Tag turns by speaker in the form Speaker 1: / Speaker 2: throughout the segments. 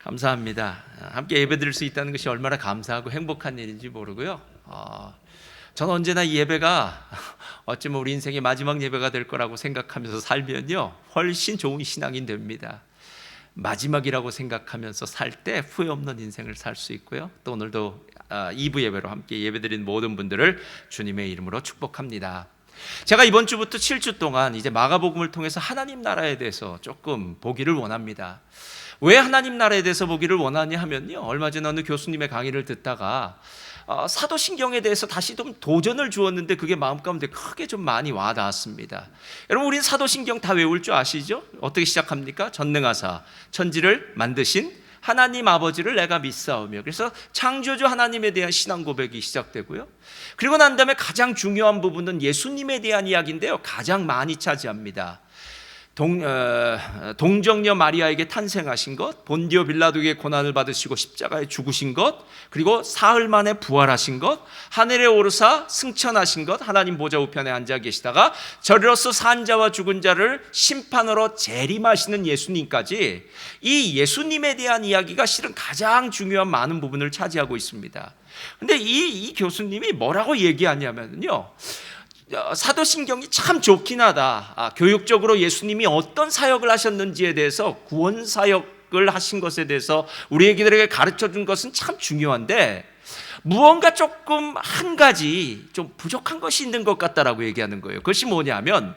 Speaker 1: 감사합니다. 함께 예배드릴 수 있다는 것이 얼마나 감사하고 행복한 일인지 모르고요. 저는 언제나 이 예배가 어쩌면 우리 인생의 마지막 예배가 될 거라고 생각하면서 살면요, 훨씬 좋은 신앙인 됩니다. 마지막이라고 생각하면서 살 때 후회 없는 인생을 살 수 있고요. 또 오늘도 2부 예배로 함께 예배드린 모든 분들을 주님의 이름으로 축복합니다. 제가 이번 주부터 7주 동안 이제 마가복음을 통해서 하나님 나라에 대해서 조금 보기를 원합니다. 왜 하나님 나라에 대해서 보기를 원하냐 하면요, 얼마 전에 어느 교수님의 강의를 듣다가 사도신경에 대해서 다시 좀 도전을 주었는데 그게 마음 가운데 크게 좀 많이 와닿았습니다. 여러분, 우린 사도신경 다 외울 줄 아시죠? 어떻게 시작합니까? 전능하사 천지를 만드신 하나님 아버지를 내가 믿사오며, 그래서 창조주 하나님에 대한 신앙 고백이 시작되고요. 그리고 난 다음에 가장 중요한 부분은 예수님에 대한 이야기인데요, 가장 많이 차지합니다. 동정녀 마리아에게 탄생하신 것, 본디오 빌라도에게 고난을 받으시고 십자가에 죽으신 것, 그리고 사흘 만에 부활하신 것, 하늘에 오르사 승천하신 것, 하나님 보좌 우편에 앉아 계시다가 저리로서 산 자와 죽은 자를 심판으로 재림하시는 예수님까지, 이 예수님에 대한 이야기가 실은 가장 중요한 많은 부분을 차지하고 있습니다. 근데 이 교수님이 뭐라고 얘기하냐면요, 사도신경이 참 좋긴 하다. 교육적으로 예수님이 어떤 사역을 하셨는지에 대해서, 구원 사역을 하신 것에 대해서 우리에게 가르쳐 준 것은 참 중요한데, 무언가 조금 한 가지 좀 부족한 것이 있는 것 같다라고 얘기하는 거예요. 그것이 뭐냐면,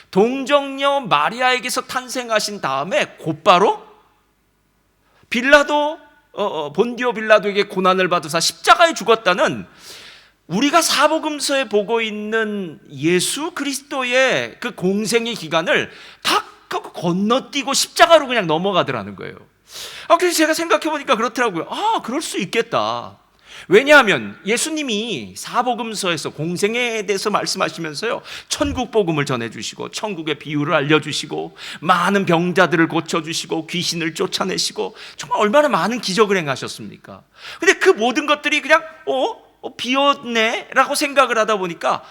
Speaker 1: 동정녀 마리아에게서 탄생하신 다음에 곧바로 본디오 빌라도에게 고난을 받으사 십자가에 죽었다는, 우리가 사복음서에 보고 있는 예수 그리스도의 그 공생의 기간을 다 건너뛰고 십자가로 그냥 넘어가더라는 거예요. 그래서 제가 생각해 보니까 그렇더라고요. 그럴 수 있겠다. 왜냐하면 예수님이 사복음서에서 공생에 대해서 말씀하시면서요, 천국 복음을 전해주시고 천국의 비유를 알려주시고 많은 병자들을 고쳐주시고 귀신을 쫓아내시고 정말 얼마나 많은 기적을 행하셨습니까? 근데 그 모든 것들이 그냥 비었네 라고 생각을 하다 보니까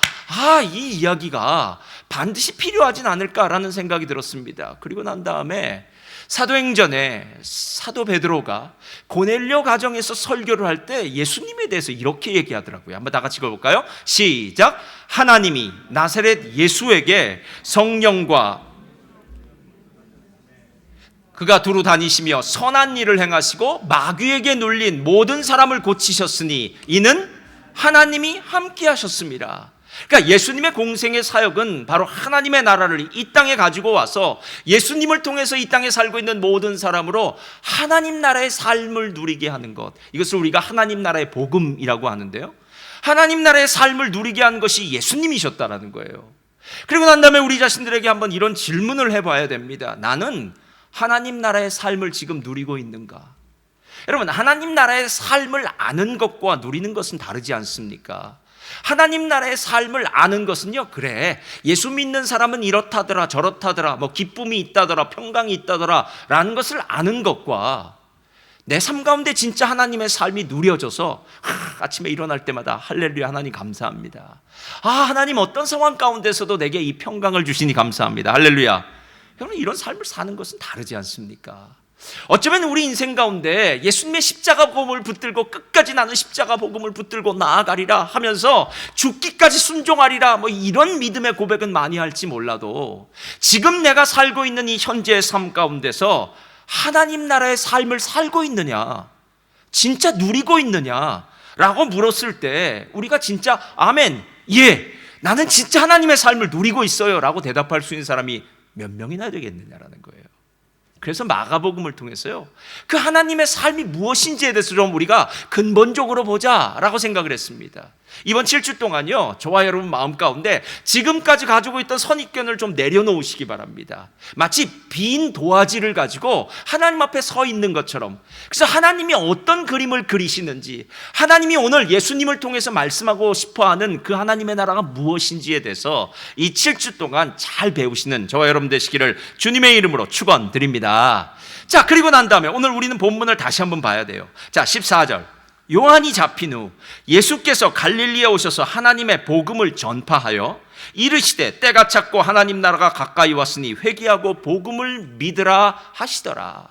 Speaker 1: 이 이야기가 반드시 필요하진 않을까라는 생각이 들었습니다. 그리고 난 다음에 사도행전에 사도 베드로가 고넬료 가정에서 설교를 할 때 예수님에 대해서 이렇게 얘기하더라고요. 한번 다 같이 읽어볼까요? 시작. 하나님이 나사렛 예수에게 성령과 그가 두루 다니시며 선한 일을 행하시고 마귀에게 눌린 모든 사람을 고치셨으니 이는 하나님이 함께 하셨습니다. 그러니까 예수님의 공생의 사역은 바로 하나님의 나라를 이 땅에 가지고 와서 예수님을 통해서 이 땅에 살고 있는 모든 사람으로 하나님 나라의 삶을 누리게 하는 것, 이것을 우리가 하나님 나라의 복음이라고 하는데요, 하나님 나라의 삶을 누리게 한 것이 예수님이셨다라는 거예요. 그리고 난 다음에 우리 자신들에게 한번 이런 질문을 해봐야 됩니다. 나는 하나님 나라의 삶을 지금 누리고 있는가? 여러분, 하나님 나라의 삶을 아는 것과 누리는 것은 다르지 않습니까? 하나님 나라의 삶을 아는 것은요, 그래, 예수 믿는 사람은 이렇다더라 저렇다더라, 기쁨이 있다더라 평강이 있다더라 라는 것을 아는 것과, 내 삶 가운데 진짜 하나님의 삶이 누려져서 아침에 일어날 때마다 할렐루야 하나님 감사합니다, 하나님 어떤 상황 가운데서도 내게 이 평강을 주시니 감사합니다, 할렐루야. 여러분, 이런 삶을 사는 것은 다르지 않습니까? 어쩌면 우리 인생 가운데 예수님의 십자가 복음을 붙들고 끝까지 나는 십자가 복음을 붙들고 나아가리라 하면서 죽기까지 순종하리라, 이런 믿음의 고백은 많이 할지 몰라도, 지금 내가 살고 있는 이 현재의 삶 가운데서 하나님 나라의 삶을 살고 있느냐, 진짜 누리고 있느냐 라고 물었을 때 우리가 진짜 아멘, 예, 나는 진짜 하나님의 삶을 누리고 있어요 라고 대답할 수 있는 사람이 몇 명이나 되겠느냐라는 거예요. 그래서 마가복음을 통해서요, 그 하나님의 삶이 무엇인지에 대해서 좀 우리가 근본적으로 보자라고 생각을 했습니다. 이번 7주 동안요, 저와 여러분 마음 가운데 지금까지 가지고 있던 선입견을 좀 내려놓으시기 바랍니다. 마치 빈 도화지를 가지고 하나님 앞에 서 있는 것처럼, 그래서 하나님이 어떤 그림을 그리시는지, 하나님이 오늘 예수님을 통해서 말씀하고 싶어하는 그 하나님의 나라가 무엇인지에 대해서 이 7주 동안 잘 배우시는 저와 여러분 되시기를 주님의 이름으로 축원드립니다. 자, 그리고 난 다음에 오늘 우리는 본문을 다시 한번 봐야 돼요. 자, 14절. 요한이 잡힌 후 예수께서 갈릴리에 오셔서 하나님의 복음을 전파하여 이르시되 때가 찼고 하나님 나라가 가까이 왔으니 회개하고 복음을 믿으라 하시더라.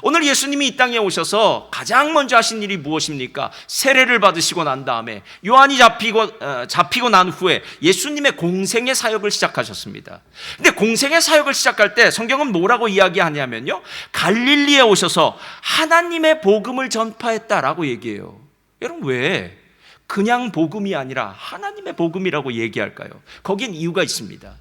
Speaker 1: 오늘 예수님이 이 땅에 오셔서 가장 먼저 하신 일이 무엇입니까? 세례를 받으시고 난 다음에 요한이 잡히고 난 후에 예수님의 공생의 사역을 시작하셨습니다. 근데 공생의 사역을 시작할 때 성경은 뭐라고 이야기하냐면요, 갈릴리에 오셔서 하나님의 복음을 전파했다라고 얘기해요. 여러분, 왜 그냥 복음이 아니라 하나님의 복음이라고 얘기할까요? 거긴 이유가 있습니다.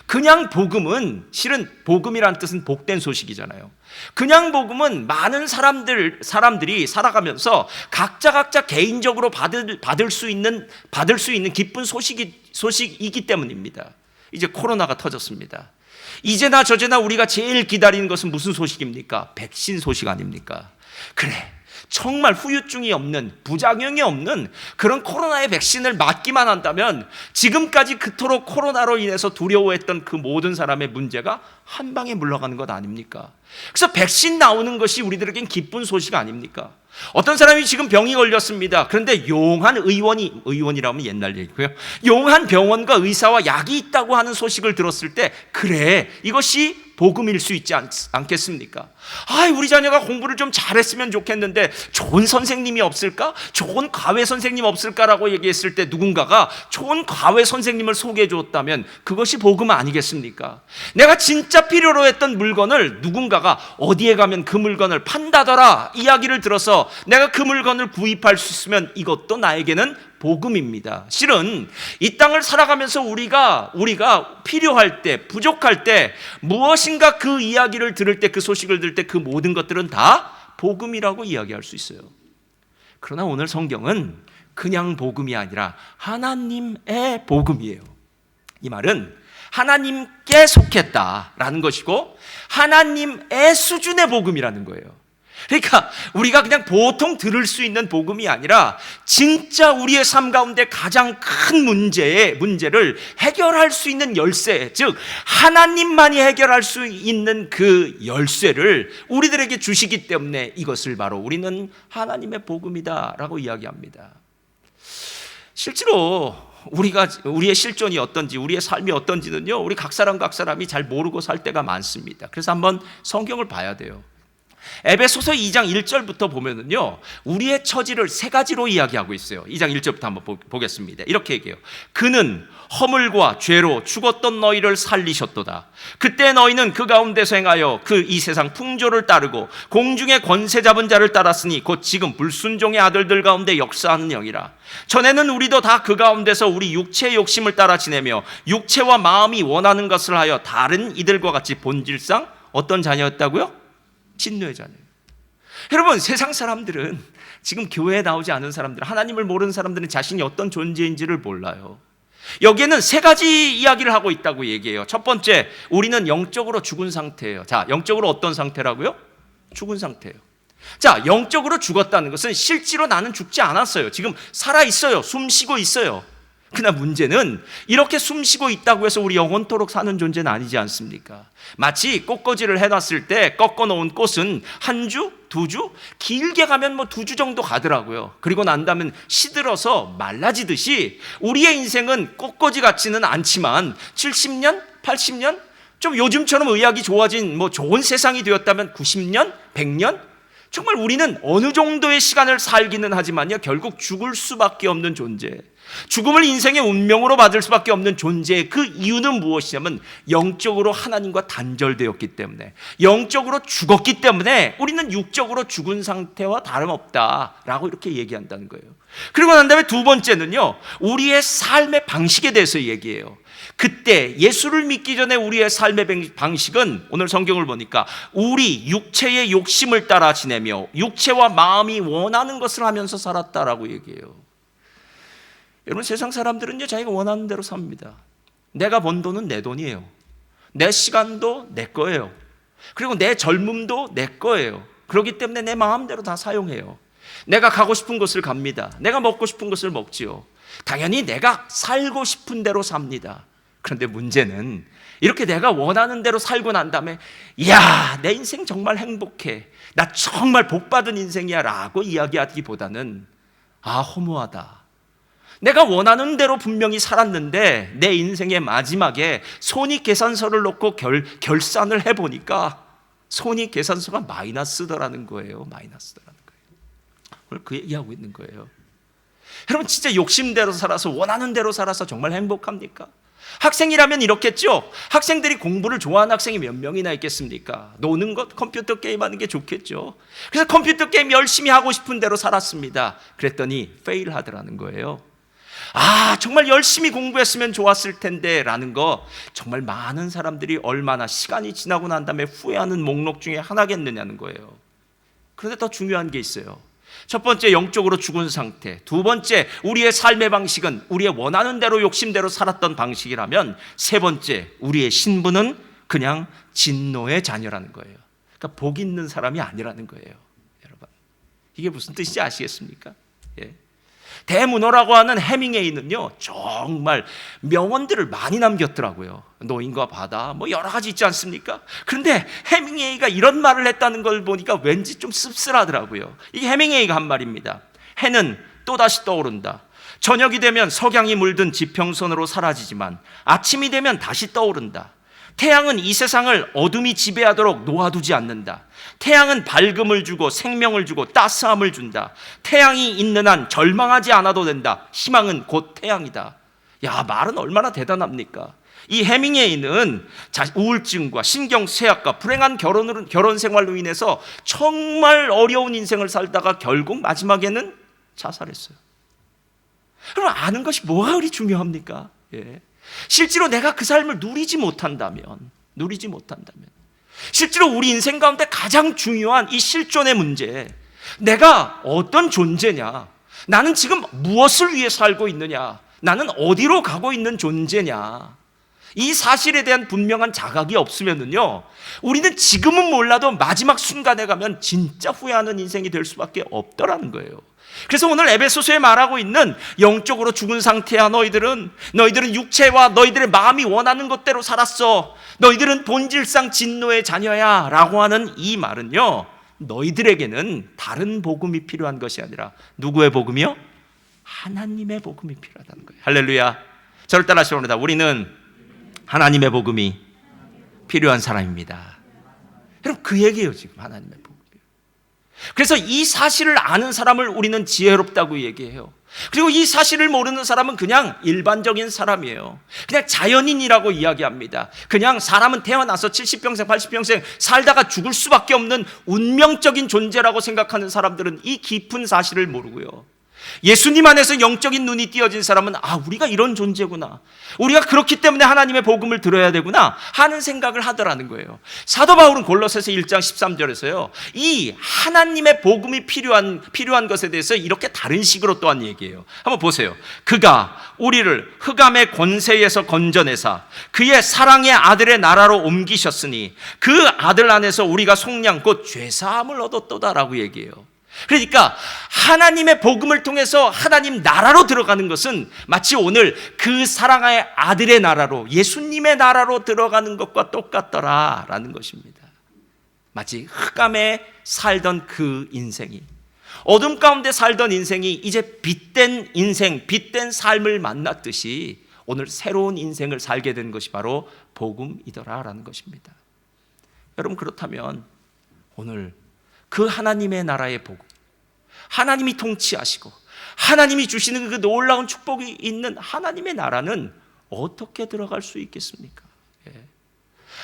Speaker 1: 그냥 복음은, 실은 복음이란 뜻은 복된 소식이잖아요. 그냥 복음은 많은 사람들이 살아가면서 각자 개인적으로 받을 수 있는 기쁜 소식이기 때문입니다. 이제 코로나가 터졌습니다. 이제나 저제나 우리가 제일 기다리는 것은 무슨 소식입니까? 백신 소식 아닙니까? 그래, 정말 후유증이 없는, 부작용이 없는 그런 코로나의 백신을 맞기만 한다면 지금까지 그토록 코로나로 인해서 두려워했던 그 모든 사람의 문제가 한 방에 물러가는 것 아닙니까? 그래서 백신 나오는 것이 우리들에겐 기쁜 소식 아닙니까? 어떤 사람이 지금 병이 걸렸습니다. 그런데 용한 의원이라면 옛날 얘기고요, 용한 병원과 의사와 약이 있다고 하는 소식을 들었을 때, 그래, 이것이 복음일 수 있지 않겠습니까? 우리 자녀가 공부를 좀 잘했으면 좋겠는데 좋은 선생님이 없을까? 좋은 과외 선생님 없을까라고 얘기했을 때 누군가가 좋은 과외 선생님을 소개해 줬다면 그것이 복음 아니겠습니까? 내가 진짜 필요로 했던 물건을 누군가가 어디에 가면 그 물건을 판다더라 이야기를 들어서 내가 그 물건을 구입할 수 있으면 이것도 나에게는 복음입니다. 실은 이 땅을 살아가면서 우리가 필요할 때, 부족할 때, 무엇인가 그 이야기를 들을 때, 그 소식을 들을 때 그 모든 것들은 다 복음이라고 이야기할 수 있어요. 그러나 오늘 성경은 그냥 복음이 아니라 하나님의 복음이에요. 이 말은 하나님께 속했다라는 것이고 하나님의 수준의 복음이라는 거예요. 그러니까 우리가 그냥 보통 들을 수 있는 복음이 아니라 진짜 우리의 삶 가운데 가장 큰 문제를 해결할 수 있는 열쇠, 즉 하나님만이 해결할 수 있는 그 열쇠를 우리들에게 주시기 때문에 이것을 바로 우리는 하나님의 복음이다라고 이야기합니다. 실제로 우리의 실존이 어떤지, 우리의 삶이 어떤지는요, 우리 각 사람이 잘 모르고 살 때가 많습니다. 그래서 한번 성경을 봐야 돼요. 에베소서 2장 1절부터 보면은요, 우리의 처지를 세 가지로 이야기하고 있어요. 2장 1절부터 한번 보겠습니다. 이렇게 얘기해요. 그는 허물과 죄로 죽었던 너희를 살리셨도다. 그때 너희는 그 가운데서 행하여 이 세상 풍조를 따르고 공중의 권세 잡은 자를 따랐으니 곧 지금 불순종의 아들들 가운데 역사하는 영이라. 전에는 우리도 다 그 가운데서 우리 육체의 욕심을 따라 지내며 육체와 마음이 원하는 것을 하여 다른 이들과 같이 본질상 어떤 자녀였다고요? 진노의 자녀예요. 여러분, 세상 사람들은, 지금 교회에 나오지 않은 사람들, 하나님을 모르는 사람들은 자신이 어떤 존재인지를 몰라요. 여기에는 세 가지 이야기를 하고 있다고 얘기해요. 첫 번째, 우리는 영적으로 죽은 상태예요. 자, 영적으로 어떤 상태라고요? 죽은 상태예요. 자, 영적으로 죽었다는 것은 실제로 나는 죽지 않았어요. 지금 살아있어요. 숨 쉬고 있어요. 그러나 문제는 이렇게 숨 쉬고 있다고 해서 우리 영원토록 사는 존재는 아니지 않습니까? 마치 꽃꽂이를 해놨을 때 꺾어놓은 꽃은 한 주, 두 주, 길게 가면 2주 정도 가더라고요. 그리고 난 다음에 시들어서 말라지듯이 우리의 인생은 꽃꽂이 같지는 않지만 70년, 80년, 좀 요즘처럼 의학이 좋아진 좋은 세상이 되었다면 90년, 100년, 정말 우리는 어느 정도의 시간을 살기는 하지만요, 결국 죽을 수밖에 없는 존재, 죽음을 인생의 운명으로 받을 수밖에 없는 존재의 그 이유는 무엇이냐면 영적으로 하나님과 단절되었기 때문에, 영적으로 죽었기 때문에 우리는 육적으로 죽은 상태와 다름없다라고 이렇게 얘기한다는 거예요. 그리고 난 다음에 두 번째는요, 우리의 삶의 방식에 대해서 얘기해요. 그때 예수를 믿기 전에 우리의 삶의 방식은, 오늘 성경을 보니까 우리 육체의 욕심을 따라 지내며 육체와 마음이 원하는 것을 하면서 살았다라고 얘기해요. 여러분, 세상 사람들은요, 자기가 원하는 대로 삽니다. 내가 번 돈은 내 돈이에요. 내 시간도 내 거예요. 그리고 내 젊음도 내 거예요. 그렇기 때문에 내 마음대로 다 사용해요. 내가 가고 싶은 곳을 갑니다. 내가 먹고 싶은 것을 먹지요. 당연히 내가 살고 싶은 대로 삽니다. 그런데 문제는 이렇게 내가 원하는 대로 살고 난 다음에, 이야, 내 인생 정말 행복해, 나 정말 복받은 인생이야 라고 이야기하기보다는, 허무하다, 내가 원하는 대로 분명히 살았는데 내 인생의 마지막에 손익계산서를 놓고 결산을 해보니까 손익 계산서가 마이너스더라는 거예요. 마이너스더라는 거예요. 오늘 그 얘기하고 있는 거예요. 여러분 진짜 욕심대로 살아서 원하는 대로 살아서 정말 행복합니까? 학생이라면 이렇겠죠. 학생들이 공부를 좋아하는 학생이 몇 명이나 있겠습니까? 노는 것, 컴퓨터 게임하는 게 좋겠죠. 그래서 컴퓨터 게임 열심히 하고 싶은 대로 살았습니다. 그랬더니 페일 하더라는 거예요. 정말 열심히 공부했으면 좋았을 텐데 라는 거, 정말 많은 사람들이 얼마나 시간이 지나고 난 다음에 후회하는 목록 중에 하나겠느냐는 거예요. 그런데 더 중요한 게 있어요. 첫 번째, 영적으로 죽은 상태. 두 번째, 우리의 삶의 방식은 우리의 원하는 대로 욕심대로 살았던 방식이라면, 세 번째, 우리의 신분은 그냥 진노의 자녀라는 거예요. 그러니까 복 있는 사람이 아니라는 거예요. 여러분, 이게 무슨 뜻인지 아시겠습니까? 예. 대문호라고 하는 해밍웨이는요, 정말 명언들을 많이 남겼더라고요. 노인과 바다, 뭐 여러 가지 있지 않습니까? 그런데 해밍웨이가 이런 말을 했다는 걸 보니까 왠지 좀 씁쓸하더라고요. 이게 해밍웨이가 한 말입니다. 해는 또다시 떠오른다. 저녁이 되면 석양이 물든 지평선으로 사라지지만 아침이 되면 다시 떠오른다. 태양은 이 세상을 어둠이 지배하도록 놓아두지 않는다. 태양은 밝음을 주고 생명을 주고 따스함을 준다. 태양이 있는 한 절망하지 않아도 된다. 희망은 곧 태양이다. 야, 말은 얼마나 대단합니까? 이 해밍웨이는 우울증과 신경쇠약과 불행한 결혼 생활로 인해서 정말 어려운 인생을 살다가 결국 마지막에는 자살했어요. 그럼 아는 것이 뭐가 그리 중요합니까? 예. 실제로 내가 그 삶을 누리지 못한다면, 실제로 우리 인생 가운데 가장 중요한 이 실존의 문제, 내가 어떤 존재냐, 나는 지금 무엇을 위해 살고 있느냐, 나는 어디로 가고 있는 존재냐, 이 사실에 대한 분명한 자각이 없으면요, 우리는 지금은 몰라도 마지막 순간에 가면 진짜 후회하는 인생이 될 수밖에 없더라는 거예요. 그래서 오늘 에베소서에 말하고 있는 영적으로 죽은 상태야. 너희들은 육체와 너희들의 마음이 원하는 것대로 살았어. 너희들은 본질상 진노의 자녀야 라고 하는 이 말은요, 너희들에게는 다른 복음이 필요한 것이 아니라 누구의 복음이요? 하나님의 복음이 필요하다는 거예요. 할렐루야. 저를 따라하시기 바랍니다. 우리는 하나님의 복음이 필요한 사람입니다. 여러분, 그 얘기예요. 지금 하나님의 복음. 그래서 이 사실을 아는 사람을 우리는 지혜롭다고 얘기해요. 그리고 이 사실을 모르는 사람은 그냥 일반적인 사람이에요. 그냥 자연인이라고 이야기합니다. 그냥 사람은 태어나서 70평생 80평생 살다가 죽을 수밖에 없는 운명적인 존재라고 생각하는 사람들은 이 깊은 사실을 모르고요, 예수님 안에서 영적인 눈이 띄어진 사람은 우리가 이런 존재구나, 우리가 그렇기 때문에 하나님의 복음을 들어야 되구나 하는 생각을 하더라는 거예요. 사도 바울은 골로새서 1장 13절에서요 이 하나님의 복음이 필요한 것에 대해서 이렇게 다른 식으로 또한 얘기해요. 한번 보세요. 그가 우리를 흑암의 권세에서 건져내사 그의 사랑의 아들의 나라로 옮기셨으니 그 아들 안에서 우리가 속량 곧 죄사함을 얻었도다라고 얘기해요. 그러니까 하나님의 복음을 통해서 하나님 나라로 들어가는 것은 마치 오늘 그 사랑의 아들의 나라로, 예수님의 나라로 들어가는 것과 똑같더라라는 것입니다. 마치 흑암에 살던 그 인생이, 어둠 가운데 살던 인생이 이제 빛된 인생, 빛된 삶을 만났듯이 오늘 새로운 인생을 살게 된 것이 바로 복음이더라라는 것입니다. 여러분, 그렇다면 오늘 그 하나님의 나라의 복음, 하나님이 통치하시고 하나님이 주시는 그 놀라운 축복이 있는 하나님의 나라는 어떻게 들어갈 수 있겠습니까? 예.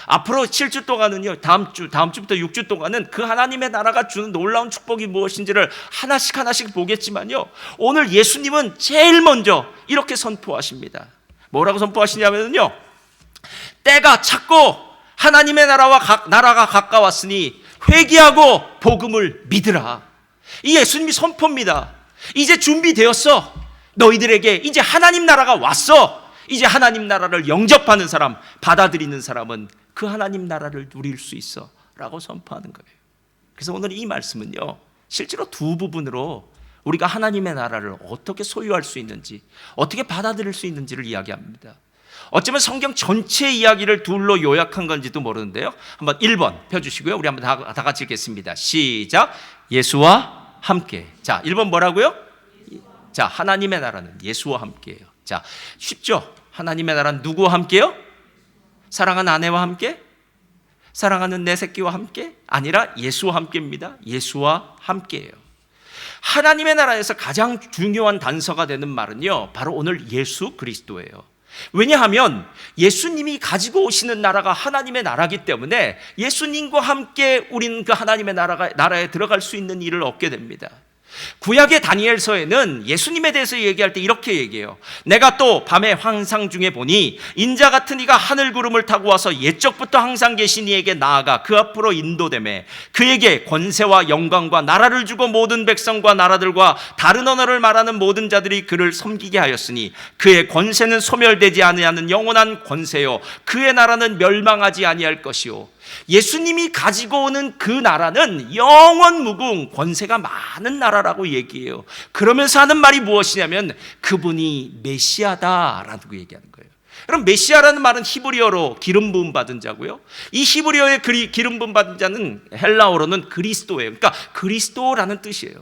Speaker 1: 앞으로 7주 동안은요, 다음 주부터 6주 동안은 그 하나님의 나라가 주는 놀라운 축복이 무엇인지를 하나씩 보겠지만요, 오늘 예수님은 제일 먼저 이렇게 선포하십니다. 뭐라고 선포하시냐면요, 때가 찼고 하나님의 나라가 가까웠으니 회개하고 복음을 믿으라. 이 예수님이 선포입니다. 이제 준비되었어. 너희들에게 이제 하나님 나라가 왔어. 이제 하나님 나라를 영접하는 사람, 받아들이는 사람은 그 하나님 나라를 누릴 수 있어 라고 선포하는 거예요. 그래서 오늘 이 말씀은요, 실제로 두 부분으로 우리가 하나님의 나라를 어떻게 소유할 수 있는지, 어떻게 받아들일 수 있는지를 이야기합니다. 어쩌면 성경 전체 이야기를 둘로 요약한 건지도 모르는데요, 한번 1번 펴주시고요, 우리 한번 다 같이 읽겠습니다. 시작. 예수와 함께. 자, 1번 뭐라고요? 자, 하나님의 나라는 예수와 함께예요. 자, 쉽죠? 하나님의 나라는 누구와 함께요? 사랑하는 아내와 함께? 사랑하는 내 새끼와 함께? 아니라 예수와 함께입니다. 예수와 함께예요. 하나님의 나라에서 가장 중요한 단서가 되는 말은요, 바로 오늘 예수 그리스도예요. 왜냐하면 예수님이 가지고 오시는 나라가 하나님의 나라이기 때문에 예수님과 함께 우리는 그 하나님의 나라에 들어갈 수 있는 일을 얻게 됩니다. 구약의 다니엘서에는 예수님에 대해서 얘기할 때 이렇게 얘기해요. 내가 또 밤에 환상 중에 보니 인자 같은 이가 하늘 구름을 타고 와서 옛적부터 항상 계신 이에게 나아가 그 앞으로 인도되매 그에게 권세와 영광과 나라를 주고 모든 백성과 나라들과 다른 언어를 말하는 모든 자들이 그를 섬기게 하였으니 그의 권세는 소멸되지 아니하는 영원한 권세요 그의 나라는 멸망하지 아니할 것이요. 예수님이 가지고 오는 그 나라는 영원무궁 권세가 많은 나라라고 얘기해요. 그러면서 하는 말이 무엇이냐면 그분이 메시아다라고 얘기하는 거예요. 그럼 메시아라는 말은 히브리어로 기름 부음 받은 자고요, 이 히브리어의 기름 부음 받은 자는 헬라어로는 그리스도예요. 그러니까 그리스도라는 뜻이에요.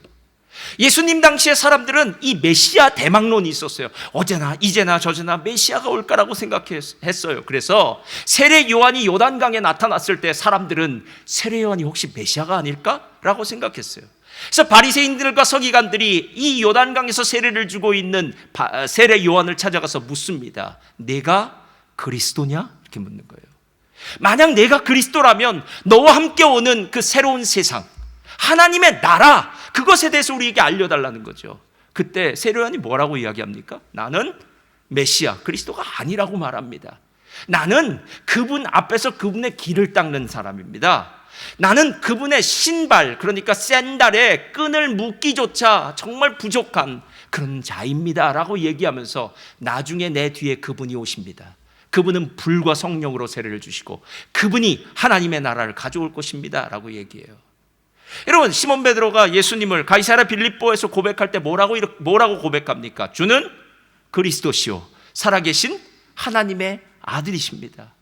Speaker 1: 예수님 당시의 사람들은 이 메시아 대망론이 있었어요. 어제나 이제나 저제나 메시아가 올까라고 생각했어요. 그래서 세례 요한이 요단강에 나타났을 때 사람들은 세례 요한이 혹시 메시아가 아닐까라고 생각했어요. 그래서 바리새인들과 서기관들이 이 요단강에서 세례를 주고 있는 세례 요한을 찾아가서 묻습니다. 내가 그리스도냐? 이렇게 묻는 거예요. 만약 내가 그리스도라면 너와 함께 오는 그 새로운 세상, 하나님의 나라, 그것에 대해서 우리에게 알려달라는 거죠. 그때 세례 요한이 뭐라고 이야기합니까? 나는 메시아 그리스도가 아니라고 말합니다. 나는 그분 앞에서 그분의 길을 닦는 사람입니다. 나는 그분의 신발, 그러니까 샌달에 끈을 묶기조차 정말 부족한 그런 자입니다 라고 얘기하면서 나중에 내 뒤에 그분이 오십니다. 그분은 불과 성령으로 세례를 주시고 그분이 하나님의 나라를 가져올 것입니다 라고 얘기해요. 여러분, 시몬 베드로가 예수님을 가이사랴 빌립보에서 고백할 때 뭐라고 고백합니까? 주는 그리스도시요 살아계신 하나님의 아들이십니다.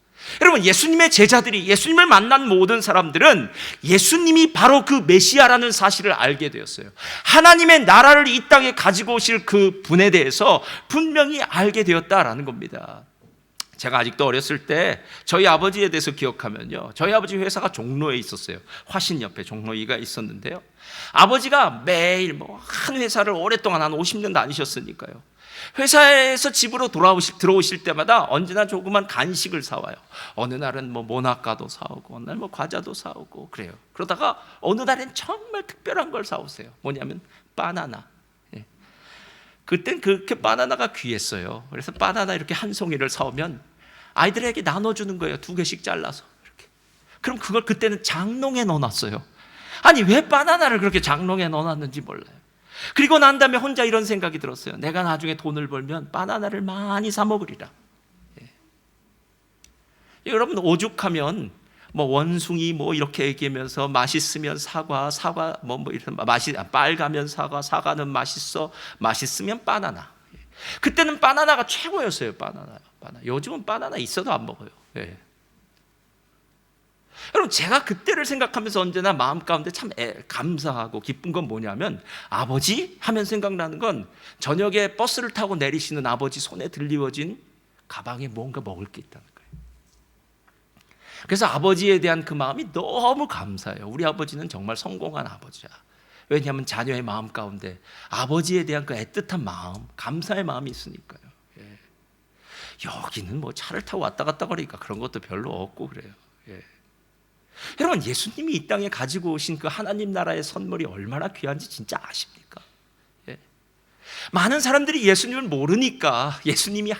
Speaker 1: 여러분, 예수님의 제자들이, 예수님을 만난 모든 사람들은 예수님이 바로 그 메시아라는 사실을 알게 되었어요. 하나님의 나라를 이 땅에 가지고 오실 그 분에 대해서 분명히 알게 되었다라는 겁니다. 제가 아직도 어렸을 때 저희 아버지에 대해서 기억하면요, 저희 아버지 회사가 종로에 있었어요. 화신 옆에 종로 2가 있었는데요, 아버지가 매일 한 회사를 오랫동안 한 50년 다니셨으니까요, 회사에서 집으로 들어오실 때마다 언제나 조그만 간식을 사와요. 어느 날은 모나카도 사오고 어느 날 과자도 사오고 그래요. 그러다가 어느 날엔 정말 특별한 걸 사오세요. 뭐냐면 바나나. 그땐 그렇게 바나나가 귀했어요. 그래서 바나나 이렇게 한 송이를 사오면 아이들에게 나눠주는 거예요. 2개씩 잘라서 이렇게. 그럼 그걸 그때는 장롱에 넣어놨어요. 아니, 왜 바나나를 그렇게 장롱에 넣어놨는지 몰라요. 그리고 난 다음에 혼자 이런 생각이 들었어요. 내가 나중에 돈을 벌면 바나나를 많이 사 먹으리라. 여러분, 오죽하면 원숭이 이렇게 얘기하면서 맛있으면 사과 빨가면 사과는 맛있으면 바나나. 그때는 바나나가 최고였어요. 바나나. 요즘은 바나나 있어도 안 먹어요. 여러분, 제가 그때를 생각하면서 언제나 마음 가운데 참 감사하고 기쁜 건 뭐냐면, 아버지 하면 생각나는 건 저녁에 버스를 타고 내리시는 아버지 손에 들리워진 가방에 뭔가 먹을 게 있다는 거예요. 그래서 아버지에 대한 그 마음이 너무 감사해요. 우리 아버지는 정말 성공한 아버지야. 왜냐하면 자녀의 마음 가운데 아버지에 대한 그 애틋한 마음, 감사의 마음이 있으니까요. 여기는 차를 타고 왔다 갔다 거리니까 그런 것도 별로 없고 그래요. 여러분, 예수님이 이 땅에 가지고 오신 그 하나님 나라의 선물이 얼마나 귀한지 진짜 아십니까? 많은 사람들이 예수님을 모르니까, 예수님이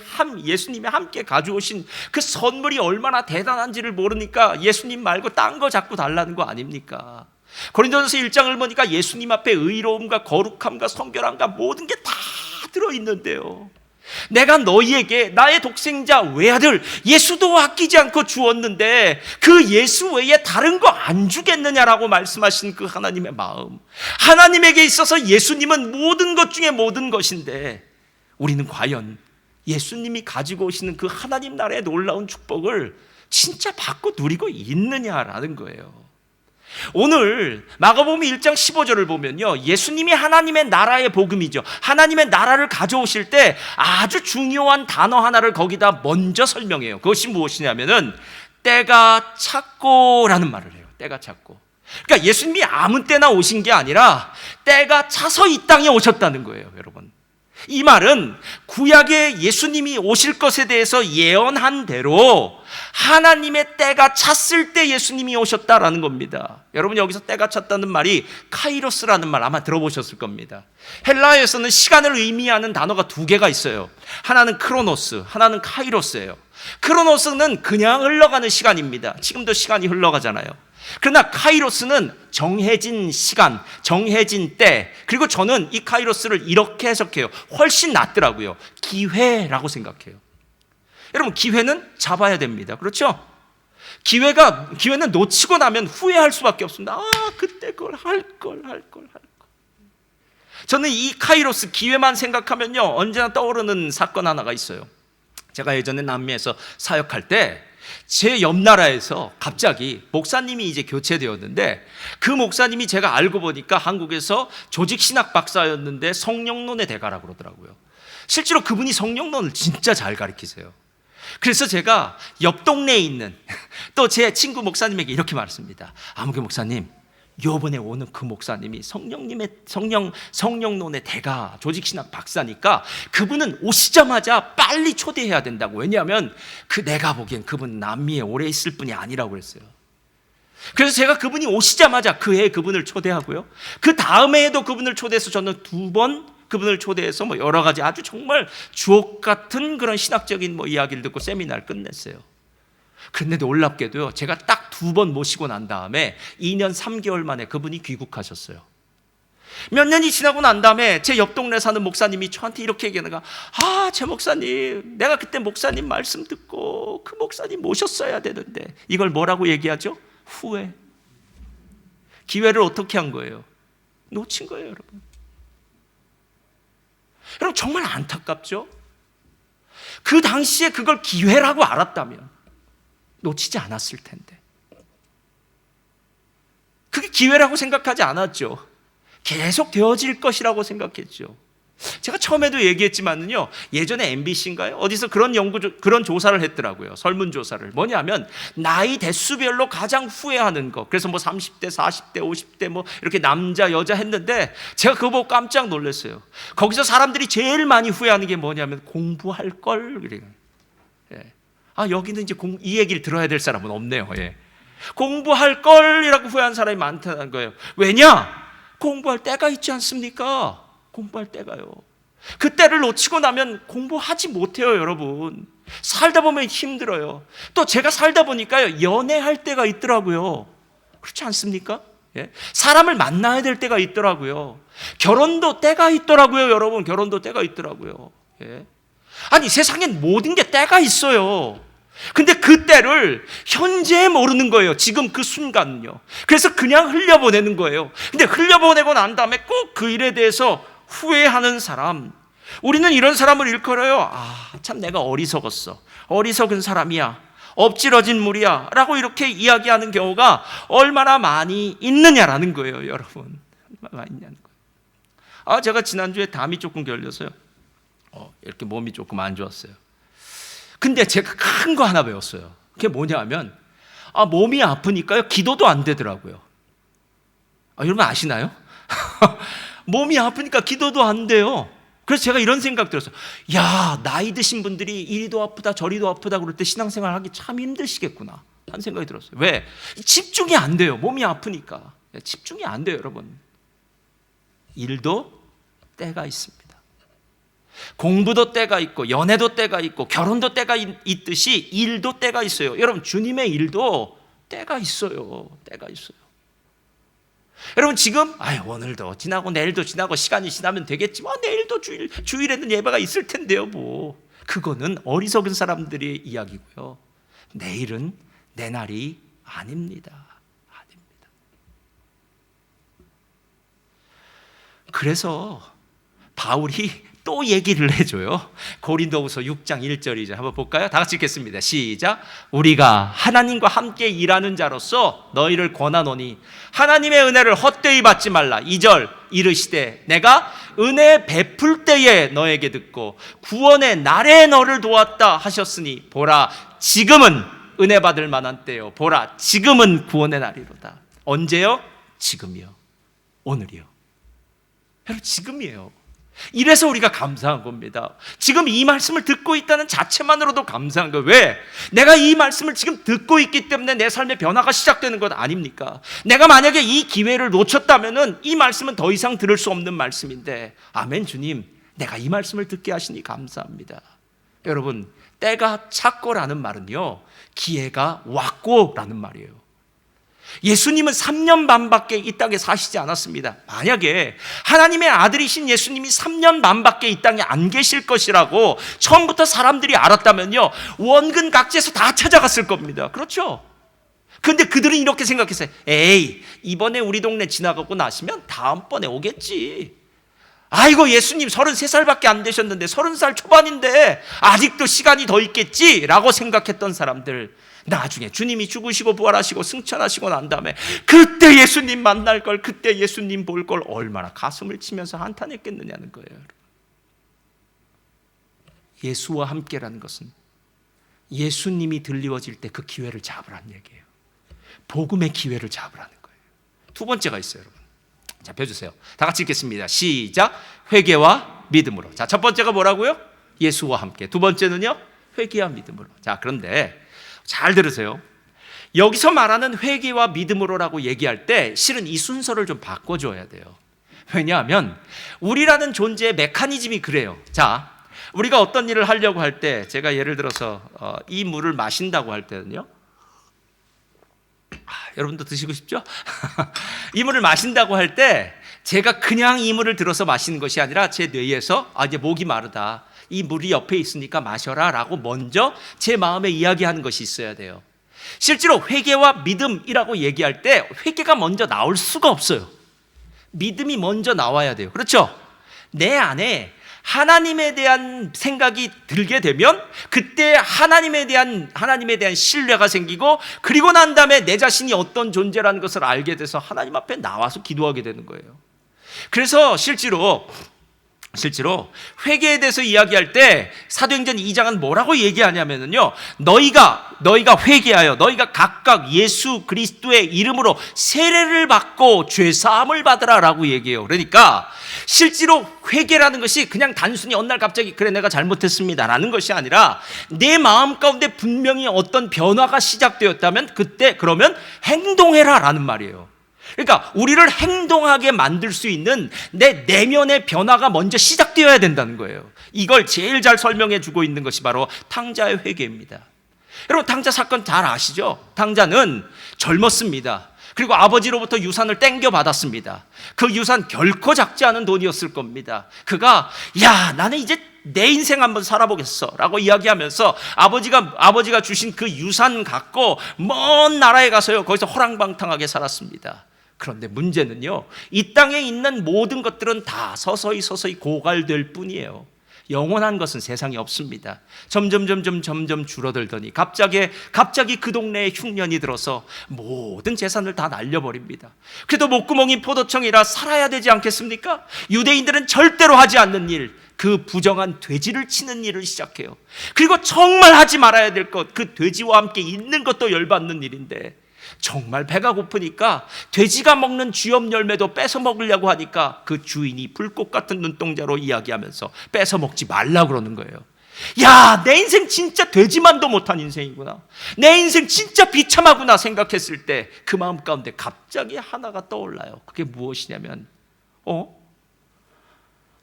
Speaker 1: 함께 가져오신 그 선물이 얼마나 대단한지를 모르니까 예수님 말고 딴 거 자꾸 달라는 거 아닙니까? 고린도전서 1장을 보니까 예수님 앞에 의로움과 거룩함과 성결함과 모든 게 다 들어있는데요, 내가 너희에게 나의 독생자 외아들 예수도 아끼지 않고 주었는데 그 예수 외에 다른 거 안 주겠느냐라고 말씀하신 그 하나님의 마음, 하나님에게 있어서 예수님은 모든 것 중에 모든 것인데 우리는 과연 예수님이 가지고 오시는 그 하나님 나라의 놀라운 축복을 진짜 받고 누리고 있느냐라는 거예요. 오늘 마가복음 1장 15절을 보면요, 예수님이 하나님의 나라의 복음이죠, 하나님의 나라를 가져오실 때 아주 중요한 단어 하나를 거기다 먼저 설명해요. 그것이 무엇이냐면은 때가 찼고라는 말을 해요. 때가 찼고. 그러니까 예수님이 아무 때나 오신 게 아니라 때가 차서 이 땅에 오셨다는 거예요, 여러분. 이 말은 구약에 예수님이 오실 것에 대해서 예언한 대로 하나님의 때가 찼을 때 예수님이 오셨다라는 겁니다. 여러분, 여기서 때가 찼다는 말이 카이로스라는 말 아마 들어보셨을 겁니다. 헬라어에서는 시간을 의미하는 단어가 두 개가 있어요. 하나는 크로노스, 하나는 카이로스예요. 크로노스는 그냥 흘러가는 시간입니다. 지금도 시간이 흘러가잖아요. 그러나 카이로스는 정해진 시간, 정해진 때. 그리고 저는 이 카이로스를 이렇게 해석해요. 훨씬 낫더라고요. 기회라고 생각해요. 여러분, 기회는 잡아야 됩니다. 그렇죠? 기회는 놓치고 나면 후회할 수밖에 없습니다. 그때 그걸 할 걸. 저는 이 카이로스 기회만 생각하면요, 언제나 떠오르는 사건 하나가 있어요. 제가 예전에 남미에서 사역할 때 제 옆 나라에서 갑자기 목사님이 이제 교체되었는데, 그 목사님이 제가 알고 보니까 한국에서 조직신학 박사였는데 성령론의 대가라고 그러더라고요. 실제로 그분이 성령론을 진짜 잘 가르치세요. 그래서 제가 옆 동네에 있는 또 제 친구 목사님에게 이렇게 말했습니다. 아무개 목사님, 요번에 오는 그 목사님이 성령론의 대가, 조직신학 박사니까 그분은 오시자마자 빨리 초대해야 된다고. 왜냐하면 내가 보기엔 그분 남미에 오래 있을 분이 아니라고 그랬어요. 그래서 제가 그분이 오시자마자 그 해에 그분을 초대하고요, 그 다음 해에도 그분을 초대해서 저는 2번 그분을 초대해서 여러 가지 아주 정말 주옥 같은 그런 신학적인 이야기를 듣고 세미나를 끝냈어요. 그런데 놀랍게도요, 제가 딱 2번 모시고 난 다음에 2년 3개월 만에 그분이 귀국하셨어요. 몇 년이 지나고 난 다음에 제 옆 동네 사는 목사님이 저한테 이렇게 얘기하는 거야. 제 목사님, 내가 그때 목사님 말씀 듣고 그 목사님 모셨어야 되는데. 이걸 뭐라고 얘기하죠? 후회. 기회를 어떻게 한 거예요? 놓친 거예요, 여러분. 여러분, 정말 안타깝죠? 그 당시에 그걸 기회라고 알았다면 놓치지 않았을 텐데. 그게 기회라고 생각하지 않았죠. 계속 되어질 것이라고 생각했죠. 제가 처음에도 얘기했지만요, 예전에 MBC인가요? 어디서 그런 조사를 했더라고요. 설문조사를. 뭐냐면 나이 대수별로 가장 후회하는 거. 그래서 30대, 40대, 50대 이렇게 남자, 여자 했는데 제가 그거 보고 깜짝 놀랐어요. 거기서 사람들이 제일 많이 후회하는 게 뭐냐면 공부할 걸. 예. 여기는 이제 이 얘기를 들어야 될 사람은 없네요. 예. 공부할 걸이라고 후회한 사람이 많다는 거예요. 왜냐? 공부할 때가 있지 않습니까? 공부할 때가요. 그 때를 놓치고 나면 공부하지 못해요, 여러분. 살다 보면 힘들어요. 또 제가 살다 보니까요, 연애할 때가 있더라고요. 그렇지 않습니까? 예? 사람을 만나야 될 때가 있더라고요. 결혼도 때가 있더라고요, 여러분. 결혼도 때가 있더라고요. 예? 아니, 세상엔 모든 게 때가 있어요. 근데 그 때를 현재 모르는 거예요. 지금 그 순간은요. 그래서 그냥 흘려보내는 거예요. 근데 흘려보내고 난 다음에 꼭 그 일에 대해서 후회하는 사람, 우리는 이런 사람을 일컬어요. 참 내가 어리석었어. 어리석은 사람이야. 엎질러진 물이야. 라고 이렇게 이야기하는 경우가 얼마나 많이 있느냐라는 거예요, 여러분. 얼마나 많이 있냐는 거예요. 제가 지난주에 담이 조금 걸려서요, 이렇게 몸이 조금 안 좋았어요. 근데 제가 큰 거 하나 배웠어요. 그게 뭐냐 하면, 몸이 아프니까요, 기도도 안 되더라고요. 여러분 아시나요? 몸이 아프니까 기도도 안 돼요. 그래서 제가 이런 생각 들었어요. 나이 드신 분들이 이리도 아프다 저리도 아프다 그럴 때 신앙생활 하기 참 힘드시겠구나 하는 생각이 들었어요. 왜? 집중이 안 돼요. 몸이 아프니까. 집중이 안 돼요, 여러분. 일도 때가 있습니다. 공부도 때가 있고, 연애도 때가 있고, 결혼도 때가 있듯이 일도 때가 있어요. 여러분, 주님의 일도 때가 있어요. 때가 있어요. 여러분, 지금 오늘도 지나고 내일도 지나고 시간이 지나면 되겠지. 내일도 주일에는 예배가 있을 텐데요. 그거는 어리석은 사람들의 이야기고요. 내일은 내 날이 아닙니다. 아닙니다. 그래서 바울이 또 얘기를 해줘요. 고린도후서 6장 1절이죠. 한번 볼까요? 다 같이 읽겠습니다. 시작. 우리가 하나님과 함께 일하는 자로서 너희를 권하노니 하나님의 은혜를 헛되이 받지 말라. 2절 이르시되 내가 은혜 베풀 때에 너에게 듣고 구원의 날에 너를 도왔다 하셨으니 보라 지금은 은혜 받을 만한 때요. 보라, 지금은 구원의 날이로다. 언제요? 지금이요. 오늘이요. 여러분, 지금이에요. 이래서 우리가 감사한 겁니다. 지금 이 말씀을 듣고 있다는 자체만으로도 감사한 거예요. 왜? 내가 이 말씀을 지금 듣고 있기 때문에 내 삶의 변화가 시작되는 것 아닙니까? 내가 만약에 이 기회를 놓쳤다면 이 말씀은 더 이상 들을 수 없는 말씀인데, 아멘 주님, 내가 이 말씀을 듣게 하시니 감사합니다. 여러분, 때가 찼고라는 말은요, 기회가 왔고라는 말이에요. 예수님은 3년 반밖에 이 땅에 사시지 않았습니다. 만약에 하나님의 아들이신 예수님이 3년 반밖에 이 땅에 안 계실 것이라고 처음부터 사람들이 알았다면요, 원근 각지에서 다 찾아갔을 겁니다. 그렇죠? 근데 그들은 이렇게 생각했어요. 에이, 이번에 우리 동네 지나가고 나시면 다음번에 오겠지. 아이고, 예수님 33살밖에 안 되셨는데 30살 초반인데 아직도 시간이 더 있겠지 라고 생각했던 사람들, 나중에 주님이 죽으시고 부활하시고 승천하시고 난 다음에 그때 예수님 만날 걸, 그때 예수님 볼 걸 얼마나 가슴을 치면서 한탄했겠느냐는 거예요. 예수와 함께라는 것은 예수님이 들리워질 때 그 기회를 잡으라는 얘기예요. 복음의 기회를 잡으라는 거예요. 두 번째가 있어요, 여러분. 자, 펴주세요. 다 같이 읽겠습니다. 시작. 회개와 믿음으로. 자, 첫 번째가 뭐라고요? 예수와 함께. 두 번째는요? 회개와 믿음으로. 자, 그런데 잘 들으세요. 여기서 말하는 회개와 믿음으로라고 얘기할 때 실은 이 순서를 좀 바꿔줘야 돼요. 왜냐하면 우리라는 존재의 메커니즘이 그래요. 자, 우리가 어떤 일을 하려고 할 때, 제가 예를 들어서 이 물을 마신다고 할 때는요, 여러분도 드시고 싶죠? 이 물을 마신다고 할 때 제가 그냥 이 물을 들어서 마시는 것이 아니라 제 뇌에서 이제 목이 마르다, 이 물이 옆에 있으니까 마셔라 라고 먼저 제 마음에 이야기하는 것이 있어야 돼요. 실제로 회개와 믿음이라고 얘기할 때 회개가 먼저 나올 수가 없어요. 믿음이 먼저 나와야 돼요. 그렇죠? 내 안에 하나님에 대한 생각이 들게 되면 그때 하나님에 대한 신뢰가 생기고, 그리고 난 다음에 내 자신이 어떤 존재라는 것을 알게 돼서 하나님 앞에 나와서 기도하게 되는 거예요. 그래서 실제로 회개에 대해서 이야기할 때 사도행전 2장은 뭐라고 얘기하냐면요, 너희가 회개하여 너희가 각각 예수 그리스도의 이름으로 세례를 받고 죄 사함을 받으라라고 얘기해요. 그러니까 실제로 회개라는 것이 그냥 단순히 어느 날 갑자기 그래 내가 잘못했습니다라는 것이 아니라 내 마음 가운데 분명히 어떤 변화가 시작되었다면 그때 그러면 행동해라라는 말이에요. 그러니까 우리를 행동하게 만들 수 있는 내 내면의 변화가 먼저 시작되어야 된다는 거예요. 이걸 제일 잘 설명해 주고 있는 것이 바로 탕자의 회개입니다. 여러분, 탕자 사건 잘 아시죠? 탕자는 젊었습니다. 그리고 아버지로부터 유산을 땡겨 받았습니다. 그 유산 결코 작지 않은 돈이었을 겁니다. 그가 야, 나는 이제 내 인생 한번 살아보겠어 라고 이야기하면서 아버지가 주신 그 유산 갖고 먼 나라에 가서요, 거기서 호랑방탕하게 살았습니다. 그런데 문제는요, 이 땅에 있는 모든 것들은 다 서서히 고갈될 뿐이에요. 영원한 것은 세상에 없습니다. 점점 줄어들더니 갑자기 그 동네에 흉년이 들어서 모든 재산을 다 날려버립니다. 그래도 목구멍이 포도청이라 살아야 되지 않겠습니까? 유대인들은 절대로 하지 않는 일, 그 부정한 돼지를 치는 일을 시작해요. 그리고 정말 하지 말아야 될 것, 그 돼지와 함께 있는 것도 열받는 일인데, 정말 배가 고프니까 돼지가 먹는 쥐염 열매도 뺏어 먹으려고 하니까 그 주인이 불꽃 같은 눈동자로 이야기하면서 뺏어 먹지 말라고 그러는 거예요. 야, 내 인생 진짜 돼지만도 못한 인생이구나, 내 인생 진짜 비참하구나 생각했을 때 그 마음 가운데 갑자기 하나가 떠올라요. 그게 무엇이냐면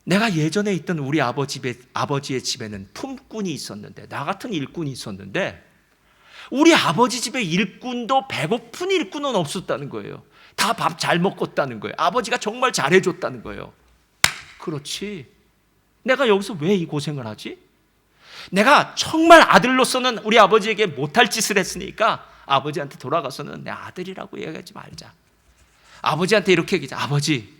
Speaker 1: 내가 예전에 있던 우리 아버지의 집에는 품꾼이 있었는데, 나 같은 일꾼이 있었는데 우리 아버지 집에 일꾼도 배고픈 일꾼은 없었다는 거예요. 다 밥 잘 먹었다는 거예요. 아버지가 정말 잘해줬다는 거예요. 그렇지, 내가 여기서 왜 이 고생을 하지? 내가 정말 아들로서는 우리 아버지에게 못할 짓을 했으니까 아버지한테 돌아가서는 내 아들이라고 얘기하지 말자. 아버지한테 이렇게 얘기하자. 아버지,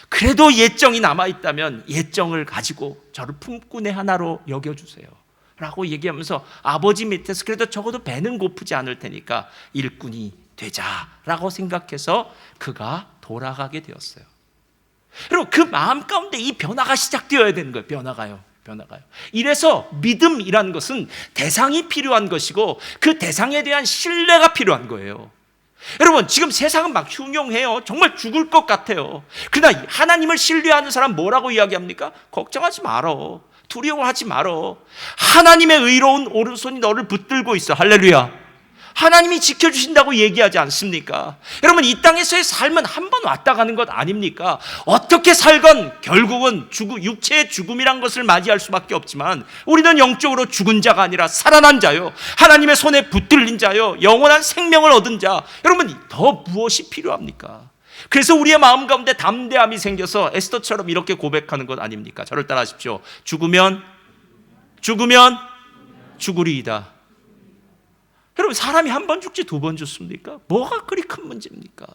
Speaker 1: 그래도 예정이 남아있다면 예정을 가지고 저를 품꾼의 하나로 여겨주세요 라고 얘기하면서 아버지 밑에서 그래도 적어도 배는 고프지 않을 테니까 일꾼이 되자라고 생각해서 그가 돌아가게 되었어요. 그리고 그 마음 가운데 이 변화가 시작되어야 되는 거예요. 변화가요. 변화가요. 이래서 믿음이라는 것은 대상이 필요한 것이고 그 대상에 대한 신뢰가 필요한 거예요. 여러분, 지금 세상은 막 흉흉해요. 정말 죽을 것 같아요. 그러나 하나님을 신뢰하는 사람 뭐라고 이야기합니까? 걱정하지 말어. 두려워하지 말어. 하나님의 의로운 오른손이 너를 붙들고 있어. 할렐루야. 하나님이 지켜주신다고 얘기하지 않습니까? 여러분, 이 땅에서의 삶은 한 번 왔다 가는 것 아닙니까? 어떻게 살건 결국은 육체의 죽음이란 것을 맞이할 수밖에 없지만 우리는 영적으로 죽은 자가 아니라 살아난 자요, 하나님의 손에 붙들린 자요, 영원한 생명을 얻은 자. 여러분, 더 무엇이 필요합니까? 그래서 우리의 마음 가운데 담대함이 생겨서 에스더처럼 이렇게 고백하는 것 아닙니까? 저를 따라하십시오. 죽으면 죽으리이다. 여러분, 사람이 한 번 죽지 두 번 죽습니까? 뭐가 그리 큰 문제입니까?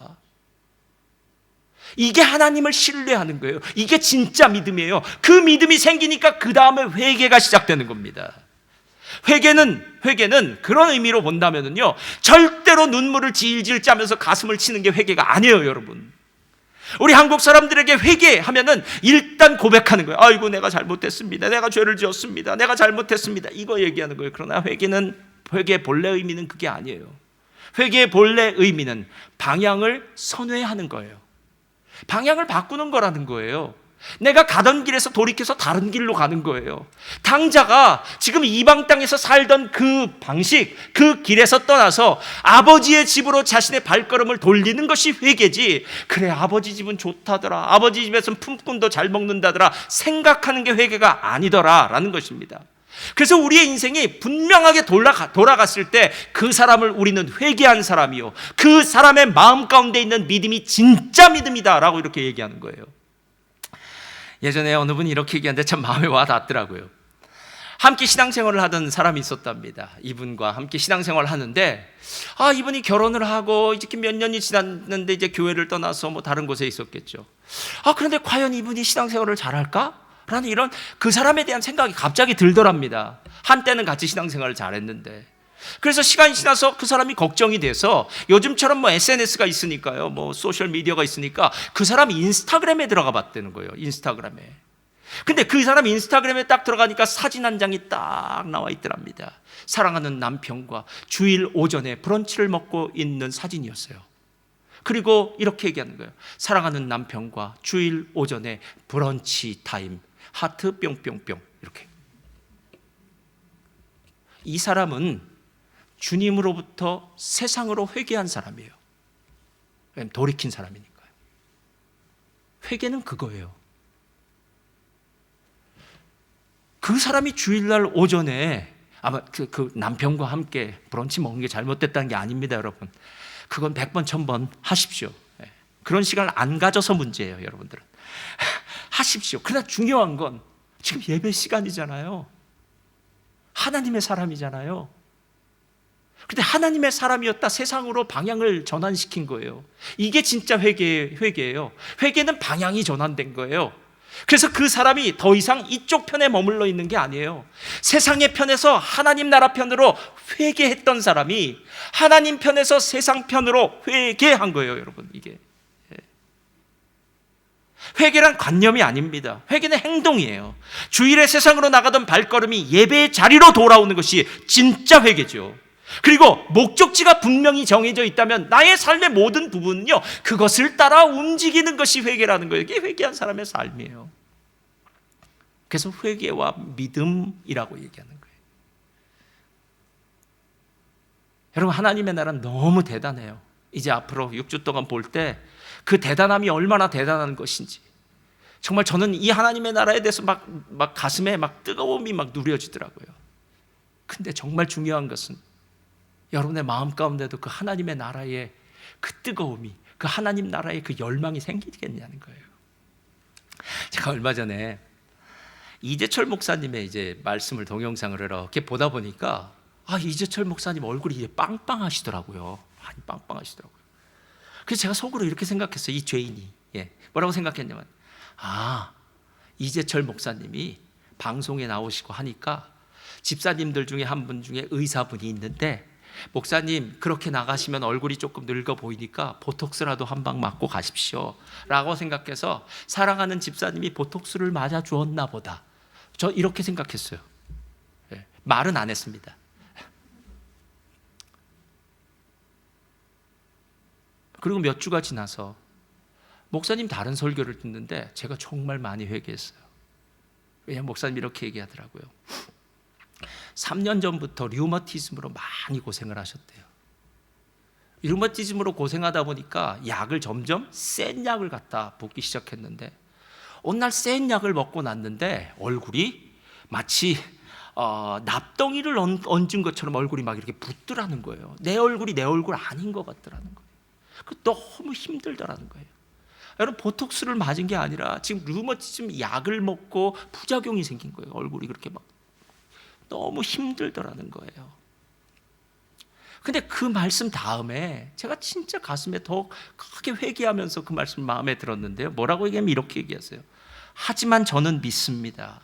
Speaker 1: 이게 하나님을 신뢰하는 거예요. 이게 진짜 믿음이에요. 그 믿음이 생기니까 그 다음에 회개가 시작되는 겁니다. 회개는 그런 의미로 본다면요, 절대로 눈물을 질질 짜면서 가슴을 치는 게 회개가 아니에요, 여러분. 우리 한국 사람들에게 회개하면은 일단 고백하는 거예요. 아이고, 내가 잘못했습니다. 내가 죄를 지었습니다. 내가 잘못했습니다. 이거 얘기하는 거예요. 그러나 회개의 본래 의미는 그게 아니에요. 회개의 본래 의미는 방향을 선회하는 거예요. 방향을 바꾸는 거라는 거예요. 내가 가던 길에서 돌이켜서 다른 길로 가는 거예요. 당자가 지금 이방 땅에서 살던 그 방식, 그 길에서 떠나서 아버지의 집으로 자신의 발걸음을 돌리는 것이 회개지, 그래 아버지 집은 좋다더라, 아버지 집에서는 품꾼도 잘 먹는다더라 생각하는 게 회개가 아니더라 라는 것입니다. 그래서 우리의 인생이 분명하게 돌아갔을 때 그 사람을 우리는 회개한 사람이요, 그 사람의 마음 가운데 있는 믿음이 진짜 믿음이다 라고 이렇게 얘기하는 거예요. 예전에 어느 분이 이렇게 얘기하는데 참 마음에 와 닿더라고요. 함께 신앙생활을 하던 사람이 있었답니다. 이분과 함께 신앙생활을 하는데 이분이 결혼을 하고 이제 몇 년이 지났는데 이제 교회를 떠나서 뭐 다른 곳에 있었겠죠. 그런데 과연 이분이 신앙생활을 잘할까? 라는 이런 그 사람에 대한 생각이 갑자기 들더랍니다. 한때는 같이 신앙생활을 잘했는데. 그래서 시간이 지나서 그 사람이 걱정이 돼서 요즘처럼 뭐 SNS가 있으니까요, 뭐 소셜 미디어가 있으니까 그 사람이 인스타그램에 들어가 봤다는 거예요. 인스타그램에. 근데 그 사람이 인스타그램에 딱 들어가니까 사진 한 장이 딱 나와 있더랍니다. 사랑하는 남편과 주일 오전에 브런치를 먹고 있는 사진이었어요. 그리고 이렇게 얘기하는 거예요. 사랑하는 남편과 주일 오전에 브런치 타임, 하트 뿅뿅뿅. 이렇게. 이 사람은 주님으로부터 세상으로 회개한 사람이에요. 왜냐하면 돌이킨 사람이니까요. 회개는 그거예요. 그 사람이 주일날 오전에 아마 그 남편과 함께 브런치 먹는 게 잘못됐다는 게 아닙니다, 여러분. 그건 100번, 1000번 하십시오. 그런 시간을 안 가져서 문제예요, 여러분들은. 하십시오. 그러나 중요한 건 지금 예배 시간이잖아요. 하나님의 사람이잖아요. 근데 하나님의 사람이었다 세상으로 방향을 전환시킨 거예요. 이게 진짜 회개예요. 회개는 방향이 전환된 거예요. 그래서 그 사람이 더 이상 이쪽 편에 머물러 있는 게 아니에요. 세상의 편에서 하나님 나라 편으로 회개했던 사람이 하나님 편에서 세상 편으로 회개한 거예요, 여러분. 이게 회개란 관념이 아닙니다. 회개는 행동이에요. 주일에 세상으로 나가던 발걸음이 예배의 자리로 돌아오는 것이 진짜 회개죠. 그리고 목적지가 분명히 정해져 있다면 나의 삶의 모든 부분은요, 그것을 따라 움직이는 것이 회개라는 거예요. 이게 회개한 사람의 삶이에요. 그래서 회개와 믿음이라고 얘기하는 거예요. 여러분, 하나님의 나라는 너무 대단해요. 이제 앞으로 6주 동안 볼 때 그 대단함이 얼마나 대단한 것인지, 정말 저는 이 하나님의 나라에 대해서 막 가슴에 막 뜨거움이 막 누려지더라고요. 근데 정말 중요한 것은 여러분의 마음 가운데도 그 하나님의 나라의 그 뜨거움이, 그 하나님 나라의 그 열망이 생기겠냐는 거예요. 제가 얼마 전에 이재철 목사님의 이제 말씀을 동영상을 이렇게 보다 보니까 이재철 목사님 얼굴이 이제 빵빵하시더라고요. 많이 빵빵하시더라고요. 그래서 제가 속으로 이렇게 생각했어요. 이 죄인이 뭐라고 생각했냐면, 이재철 목사님이 방송에 나오시고 하니까 집사님들 중에 한 분 중에 의사분이 있는데, 목사님 그렇게 나가시면 얼굴이 조금 늙어 보이니까 보톡스라도 한 방 맞고 가십시오 라고 생각해서 사랑하는 집사님이 보톡스를 맞아 주었나 보다. 저 이렇게 생각했어요. 말은 안 했습니다. 그리고 몇 주가 지나서 목사님 다른 설교를 듣는데 제가 정말 많이 회개했어요. 왜냐하면 목사님이 이렇게 얘기하더라고요. 3년 전부터 류머티즘으로 많이 고생을 하셨대요. 류머티즘으로 고생하다 보니까 약을 점점 센 약을 갖다 붓기 시작했는데 어느 날 센 약을 먹고 났는데 얼굴이 마치 납덩이를 얹은 것처럼 얼굴이 막 이렇게 붓더라는 거예요. 내 얼굴이 내 얼굴 아닌 것 같더라는 거예요. 너무 힘들더라는 거예요. 여러분, 보톡스를 맞은 게 아니라 지금 류머티즘 약을 먹고 부작용이 생긴 거예요. 얼굴이 그렇게 막 너무 힘들더라는 거예요. 근데 그 말씀 다음에 제가 진짜 가슴에 더 크게 회개하면서 그 말씀 마음에 들었는데요. 뭐라고 얘기하면 이렇게 얘기하세요. 하지만 저는 믿습니다.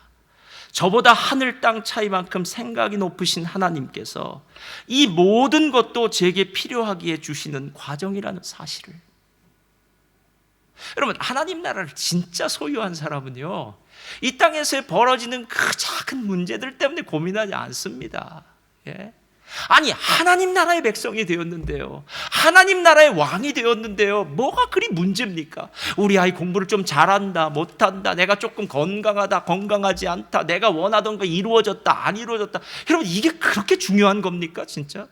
Speaker 1: 저보다 하늘 땅 차이만큼 생각이 높으신 하나님께서 이 모든 것도 제게 필요하기에 주시는 과정이라는 사실을. 여러분, 하나님 나라를 진짜 소유한 사람은요, 이 땅에서 벌어지는 그 작은 문제들 때문에 고민하지 않습니다. 아니, 하나님 나라의 백성이 되었는데요, 하나님 나라의 왕이 되었는데요, 뭐가 그리 문제입니까? 우리 아이 공부를 좀 잘한다, 못한다, 내가 조금 건강하다, 건강하지 않다, 내가 원하던 거 이루어졌다, 안 이루어졌다. 여러분, 이게 그렇게 중요한 겁니까, 진짜?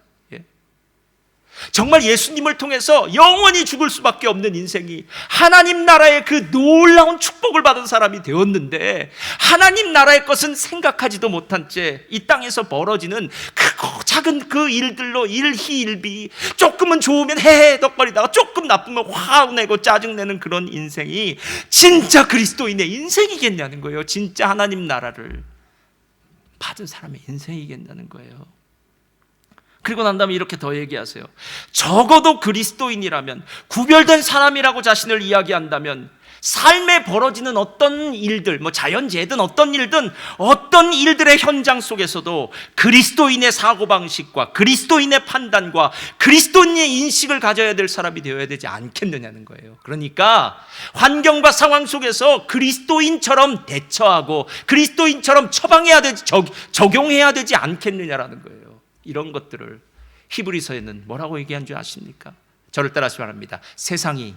Speaker 1: 정말 예수님을 통해서 영원히 죽을 수밖에 없는 인생이 하나님 나라의 그 놀라운 축복을 받은 사람이 되었는데, 하나님 나라의 것은 생각하지도 못한 채 이 땅에서 벌어지는 크고 작은 그 일들로 일희일비, 조금은 좋으면 헤헤덕거리다가 조금 나쁘면 화내고 짜증내는 그런 인생이 진짜 그리스도인의 인생이겠냐는 거예요. 진짜 하나님 나라를 받은 사람의 인생이겠냐는 거예요. 그리고 난 다음에 이렇게 더 얘기하세요. 적어도 그리스도인이라면, 구별된 사람이라고 자신을 이야기한다면, 삶에 벌어지는 어떤 일들, 자연재해든 어떤 일든, 어떤 일들의 현장 속에서도 그리스도인의 사고방식과 그리스도인의 판단과 그리스도인의 인식을 가져야 될 사람이 되어야 되지 않겠느냐는 거예요. 그러니까 환경과 상황 속에서 그리스도인처럼 대처하고 그리스도인처럼 처방해야 되지, 적용해야 되지 않겠느냐라는 거예요. 이런 것들을 히브리서에는 뭐라고 얘기한 줄 아십니까? 저를 따라하시기 바랍니다. 세상이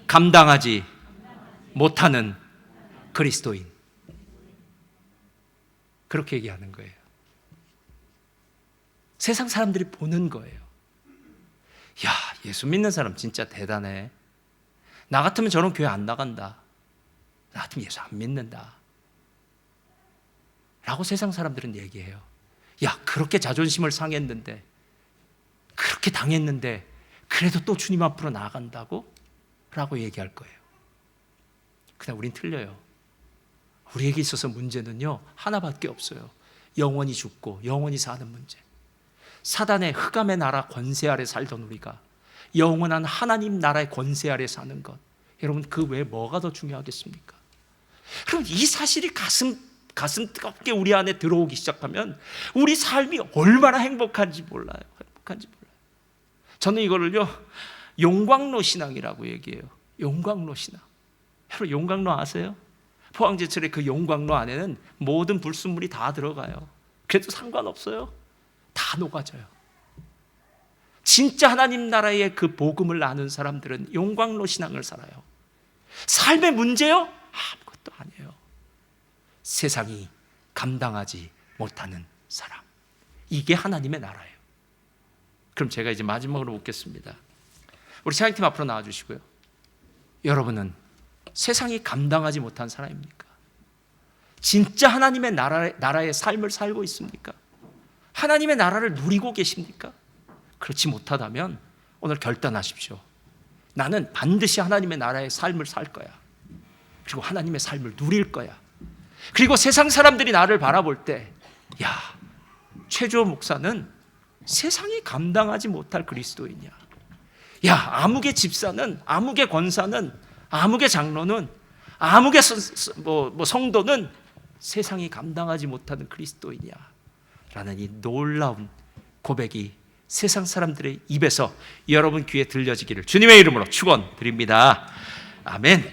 Speaker 1: 감당하지 못하는 그리스도인, 그렇게 얘기하는 거예요. 세상 사람들이 보는 거예요. 야, 예수 믿는 사람 진짜 대단해. 나 같으면 저런 교회 안 나간다. 나 같으면 예수 안 믿는다 라고 세상 사람들은 얘기해요. 야, 그렇게 자존심을 상했는데, 그렇게 당했는데 그래도 또 주님 앞으로 나아간다고? 라고 얘기할 거예요. 그냥 우린 틀려요. 우리에게 있어서 문제는요, 하나밖에 없어요. 영원히 죽고 영원히 사는 문제. 사단의 흑암의 나라 권세 아래 살던 우리가 영원한 하나님 나라의 권세 아래 사는 것, 여러분, 그 외에 뭐가 더 중요하겠습니까? 그럼 이 사실이 가슴 뜨겁게 우리 안에 들어오기 시작하면 우리 삶이 얼마나 행복한지 몰라요. 저는 이거를요, 용광로 신앙이라고 얘기해요. 용광로 신앙. 여러분, 용광로 아세요? 포항제철의 그 용광로 안에는 모든 불순물이 다 들어가요. 그래도 상관없어요. 다 녹아져요. 진짜 하나님 나라의 그 복음을 아는 사람들은 용광로 신앙을 살아요. 삶의 문제요? 아무것도 아니에요. 세상이 감당하지 못하는 사람, 이게 하나님의 나라예요. 그럼 제가 이제 마지막으로 묻겠습니다. 우리 찬양팀 앞으로 나와주시고요. 여러분은 세상이 감당하지 못한 사람입니까? 진짜 하나님의 나라의 삶을 살고 있습니까? 하나님의 나라를 누리고 계십니까? 그렇지 못하다면 오늘 결단하십시오. 나는 반드시 하나님의 나라의 삶을 살 거야. 그리고 하나님의 삶을 누릴 거야. 그리고 세상 사람들이 나를 바라볼 때, 야, 최주호 목사는 세상이 감당하지 못할 그리스도인이야. 야, 아무개 집사는, 아무개 권사는, 아무개 장로는, 아무개 성도는 세상이 감당하지 못하는 그리스도인이야 라는 이 놀라운 고백이 세상 사람들의 입에서 여러분 귀에 들려지기를 주님의 이름으로 축원드립니다. 아멘.